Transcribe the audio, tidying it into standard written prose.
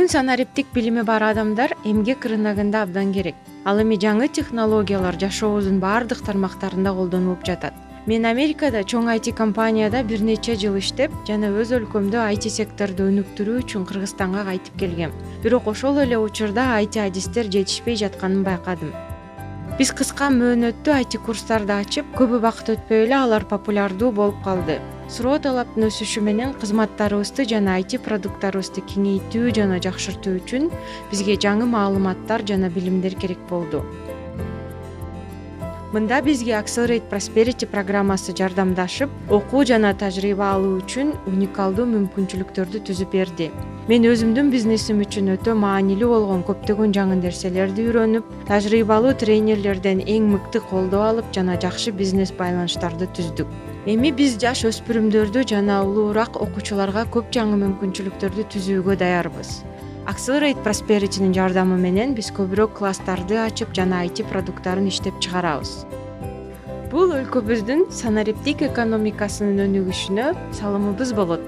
Бүгүн санариптик билими бар адамдар эмгек рыногунда абдан керек. Ал эми жаңы технологиялар жашообуздун баардык тармактарында колдонулуп жатат. Мен Америкада чоң IT компанияда бир нече жыл иштеп жана өз өлкөмдө IT секторду өнүктүрүү үчүн Кыргызстанга кайтып келгем. Бирок ошол эле учурда IT адистер жетишпей жатканын байкадым. Биз кыска мөөнөттүү IT курстарды ачып, көп убакыт өтпөй эле алар популярдуу болуп калды. Суроо талаптын өсүшү менен кызматтарыбызды жана IT продукттарыбызды кеңейтүү жана жакшыртуу үчүн бизге жаңы маалыматтар жана билимдер керек болду. Мында бизге Accelerate Prosperity программасы жардамдашып, окуу жана тажрыйба алуу үчүн уникалдуу мүмкүнчүлүктөрдү түзүп берди. Мен өзүмдүн бизнесим үчүн өтө маанилүү болгон көптөгөн жаңы нерселерди үйрөнүп, тажрыйбалуу тренерлерден эң мыкты колдоо алып жана жакшы бизнес байланыштарды түздүк. Эми биз жаш өспүрүмдөрдү жана улуураак окуучуларга көп жаңы мүмкүнчүлүктөрдү түзүүгө даярбыз. Accelerate Prosperity'нин жардамы менен биз көбүрөөк класстарды ачып жана IT продукттарын иштеп чыгарабыз. Бул өлкөбүздүн санариптик экономикасынын өнүгүшүнө салымыбыз болот.